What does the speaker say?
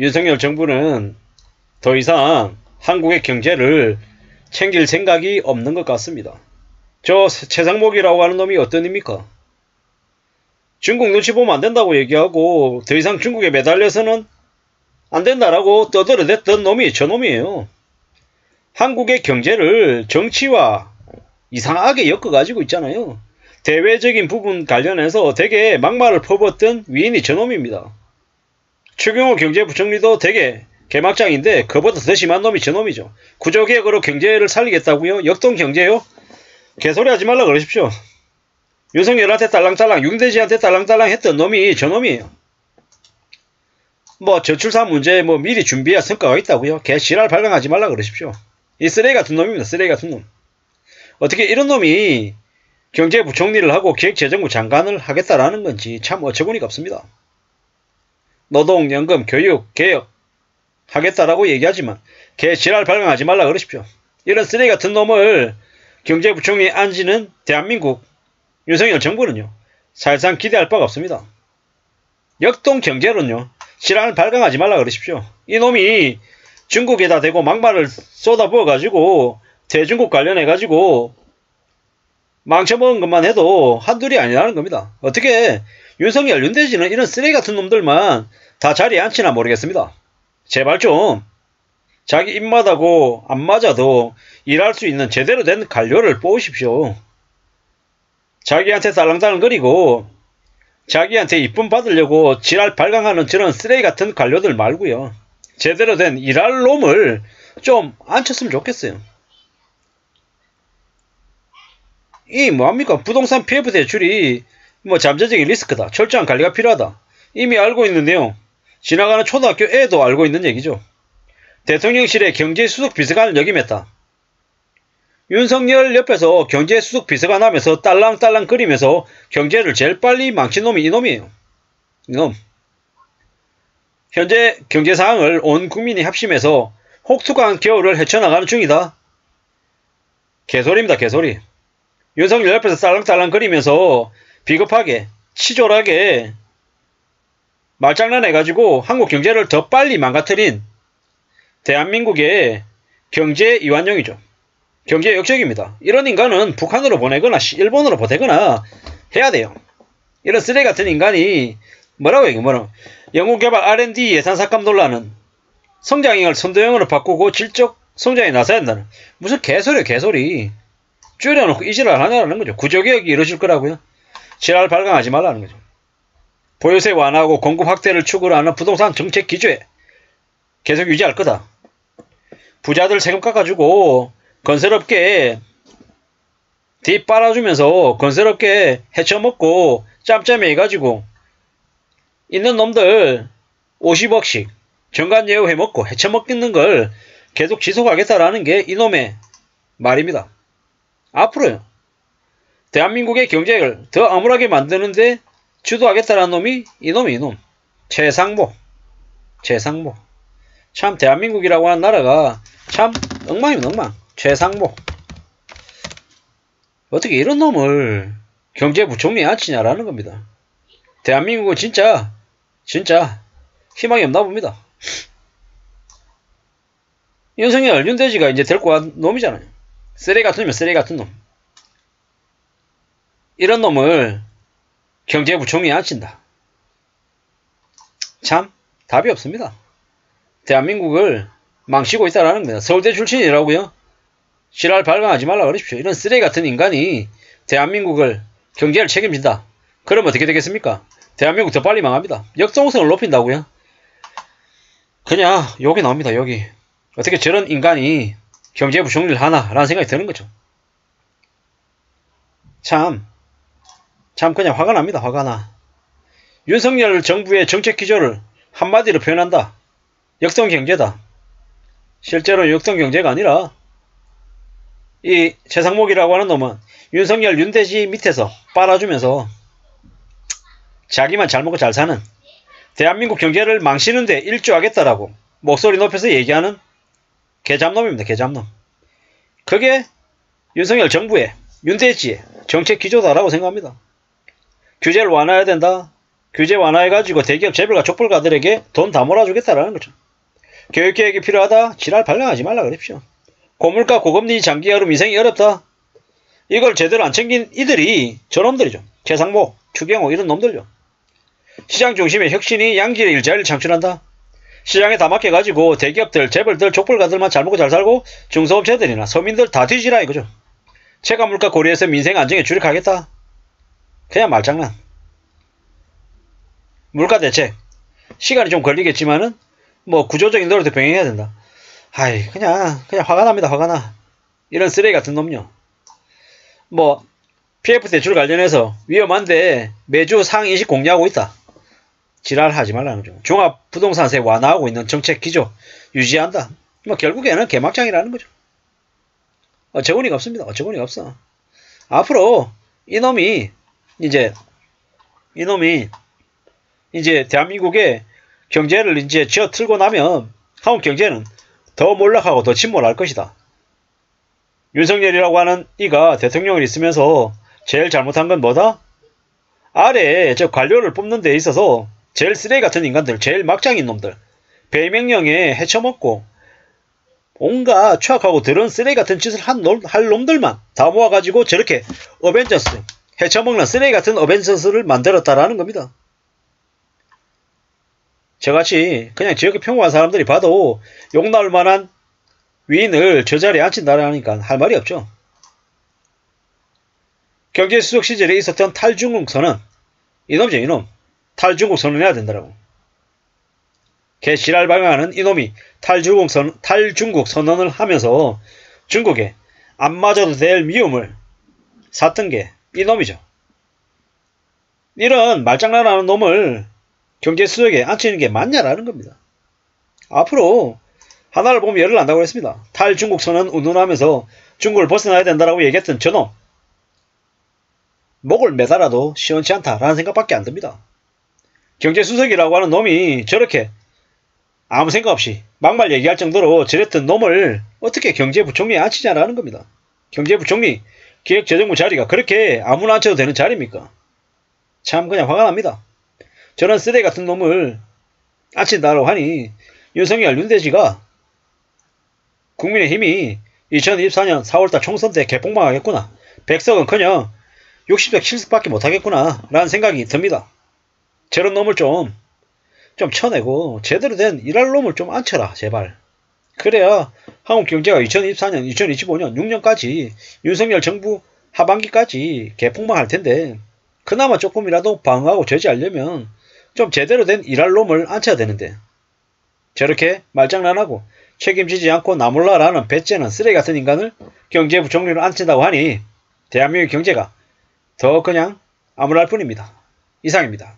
윤석열 정부는 더 이상 한국의 경제를 챙길 생각이 없는 것 같습니다. 저 최상목이라고 하는 놈이 어떤 놈입니까? 중국 눈치 보면 안 된다고 얘기하고 더 이상 중국에 매달려서는 안 된다라고 떠들어댔던 놈이 저 놈이에요. 한국의 경제를 정치와 이상하게 엮어가지고 있잖아요. 대외적인 부분 관련해서 되게 막말을 퍼붓던 위인이 저놈입니다. 추경호 경제부총리도 되게 개막장인데 그보다 더 심한 놈이 저놈이죠. 구조개혁으로 경제를 살리겠다고요? 역동경제요? 개소리 하지 말라 그러십시오. 윤석열한테 딸랑딸랑 윤대지한테 딸랑딸랑 했던 놈이 저놈이에요. 뭐 저출산 문제에 뭐 미리 준비할 성과가 있다고요? 개 지랄 발광하지 말라 그러십시오. 이 쓰레기 같은 놈입니다. 쓰레기 같은 놈. 어떻게 이런 놈이 경제부총리를 하고 기획재정부 장관을 하겠다라는 건지 참 어처구니가 없습니다. 노동, 연금, 교육, 개혁 하겠다라고 얘기하지만 개 지랄 발광하지 말라 그러십시오. 이런 쓰레기 같은 놈을 경제부총리에 앉히는 대한민국 윤석열 정부는요. 사실상 기대할 바가 없습니다. 역동경제론요. 지랄 발광하지 말라 그러십시오. 이놈이 중국에다 대고 막말을 쏟아부어가지고 대중국 관련해가지고 망쳐먹은 것만 해도 한둘이 아니라는 겁니다. 어떻게 윤석열, 윤대지는 이런 쓰레기 같은 놈들만 다 자리에 앉히나 모르겠습니다. 제발 좀 자기 입맛하고 안 맞아도 일할 수 있는 제대로 된 관료를 뽑으십시오. 자기한테 딸랑딸랑거리고 자기한테 이쁨 받으려고 지랄 발광하는 저런 쓰레기 같은 관료들 말고요. 제대로 된 일할 놈을 좀 앉혔으면 좋겠어요. 이 뭐합니까? 부동산 PF 대출이 뭐 잠재적인 리스크다. 철저한 관리가 필요하다. 이미 알고 있는 내용. 지나가는 초등학교 애도 알고 있는 얘기죠. 대통령실의 경제수석 비서관을 역임했다. 윤석열 옆에서 경제수석 비서관 하면서 딸랑딸랑 거리면서 경제를 제일 빨리 망친 놈이 이놈이에요. 이놈. 현재 경제상황을 온 국민이 합심해서 혹독한 겨울을 헤쳐나가는 중이다. 개소리입니다. 개소리. 윤석열 옆에서 딸랑딸랑 거리면서 비겁하게 치졸하게 말장난 해가지고 한국 경제를 더 빨리 망가뜨린 대한민국의 경제 이완용이죠. 경제 역적입니다. 이런 인간은 북한으로 보내거나 일본으로 보내거나 해야 돼요. 이런 쓰레기 같은 인간이 뭐라고 얘기해 뭐라고 연구개발 R&D 예산 삭감 논란은 성장형을 선도형으로 바꾸고 질적 성장에 나서야 한다는 무슨 개소리야 개소리. 줄여놓고 이지랄 하냐라는 거죠. 구조개혁이 이루어질 거라고요. 지랄 발광하지 말라는 거죠. 보유세 완화하고 공급 확대를 축으로 하는 부동산 정책 기조에 계속 유지할 거다. 부자들 세금 깎아주고 건설업계에 뒷 빨아주면서 건설업계에 헤쳐먹고 짬짬이 해가지고 있는 놈들 50억씩 정관예우 해먹고 헤쳐먹는 걸 계속 지속하겠다라는 게 이놈의 말입니다. 앞으로요. 대한민국의 경제를 더 암울하게 만드는데 주도하겠다라는 놈이 이놈이 이놈. 최상목. 최상목. 참 대한민국이라고 하는 나라가 참 엉망입니다. 엉망. 최상목. 어떻게 이런 놈을 경제부총리에 앉히냐라는 겁니다. 대한민국은 진짜 희망이 없나 봅니다. 윤석열, 윤대지가 이제 데리고 간 놈이잖아요. 쓰레기 같은 놈이면 쓰레기 같은 놈. 이런 놈을 경제부총리에 앉힌다. 참 답이 없습니다. 대한민국을 망치고 있다라는 겁니다. 서울대 출신이라고요? 지랄 발광하지 말라 그러십시오. 이런 쓰레기 같은 인간이 대한민국을 경제를 책임진다. 그럼 어떻게 되겠습니까? 대한민국 더 빨리 망합니다. 역동성을 높인다고요? 그냥 욕이 나옵니다. 여기 어떻게 저런 인간이 경제부총리를 하나라는 생각이 드는 거죠. 참 그냥 화가 납니다. 화가 나. 윤석열 정부의 정책 기조를 한마디로 표현한다. 역동경제다. 실제로 역동경제가 아니라 이 최상목이라고 하는 놈은 윤석열, 윤대지 밑에서 빨아주면서 자기만 잘 먹고 잘 사는 대한민국 경제를 망치는데 일조하겠다라고 목소리 높여서 얘기하는 개잡놈입니다. 개잡놈. 그게 윤석열 정부의 윤대지의 정책 기조다라고 생각합니다. 규제를 완화해야 된다. 규제 완화해가지고 대기업 재벌과 족벌가들에게 돈 다 몰아주겠다라는 거죠. 교육계획이 필요하다? 지랄 발령하지 말라 그럽시오. 고물가 고금리 장기화로 인생이 어렵다? 이걸 제대로 안 챙긴 이들이 저놈들이죠. 최상목, 추경호 이런 놈들요. 시장 중심의 혁신이 양질의 일자리를 창출한다. 시장에 다 맡겨가지고 대기업들, 재벌들, 족벌가들만 잘 먹고 잘 살고 중소업체들이나 서민들 다 뒤지라 이거죠. 체감물가 고려해서 민생 안정에 주력하겠다. 그냥 말장난. 물가 대책. 시간이 좀 걸리겠지만은 뭐 구조적인 노력도 병행해야 된다. 아이 그냥 화가 납니다. 화가 나. 이런 쓰레기 같은 놈요. 뭐 PF 대출 관련해서 위험한데 매주 상인식 공유하고 있다. 지랄하지 말라는 거죠. 종합부동산세 완화하고 있는 정책 기조 유지한다. 뭐 결국에는 개막장이라는 거죠. 어처구니가 없습니다. 어처구니가 없어. 앞으로 이놈이 이제 대한민국의 경제를 이제 쥐어 틀고 나면 한국 경제는 더 몰락하고 더 침몰할 것이다. 윤석열이라고 하는 이가 대통령을 있으면서 제일 잘못한 건 뭐다? 아래에 저 관료를 뽑는 데 있어서 제일 쓰레기 같은 인간들, 제일 막장인 놈들, 배명령에 헤쳐먹고 온갖 추악하고 더러운 쓰레기 같은 짓을 할 놈들만 다 모아가지고 저렇게 어벤져스, 헤쳐먹는 쓰레기 같은 어벤져스를 만들었다라는 겁니다. 저같이 그냥 지역의 평범한 사람들이 봐도 욕 나올 만한 위인을 저 자리에 앉힌다라니까 할 말이 없죠. 경제수석 시절에 있었던 탈중국 선언. 이놈이죠, 이놈. 탈중국 선언해야 된다라고. 개시랄 방해하는 이놈이 탈중국 선언을 하면서 중국에 안 맞아도 될 미움을 샀던 게 이놈이죠. 이런 말장난하는 놈을 경제수석에 앉히는 게 맞냐라는 겁니다. 앞으로 하나를 보면 열을 난다고 했습니다. 탈중국 선언 운운하면서 중국을 벗어나야 된다라고 얘기했던 저놈. 목을 매달아도 시원치 않다라는 생각밖에 안 듭니다. 경제수석이라고 하는 놈이 저렇게 아무 생각 없이 막말 얘기할 정도로 저랬던 놈을 어떻게 경제부총리에 앉히냐라는 겁니다. 경제부총리, 기획재정부 자리가 그렇게 아무나 앉혀도 되는 자리입니까? 참 그냥 화가 납니다. 저런 쓰레기 같은 놈을 앉힌다고 하니 윤석열 윤대지가 국민의힘이 2024년 4월달 총선 때 개폭망하겠구나. 100석은커녕 60석 70밖에 못하겠구나 라는 생각이 듭니다. 저런 놈을 좀 쳐내고 제대로 된 일할 놈을 좀 앉혀라 제발. 그래야 한국 경제가 2024년 2025년 6년까지 윤석열 정부 하반기까지 개폭망할 텐데 그나마 조금이라도 방어하고 저지하려면 좀 제대로 된 일할 놈을 앉혀야 되는데 저렇게 말장난하고 책임지지 않고 나몰라라는 배째는 쓰레기 같은 인간을 경제부총리로 앉힌다고 하니 대한민국 경제가 더 그냥 암울할 뿐입니다. 이상입니다.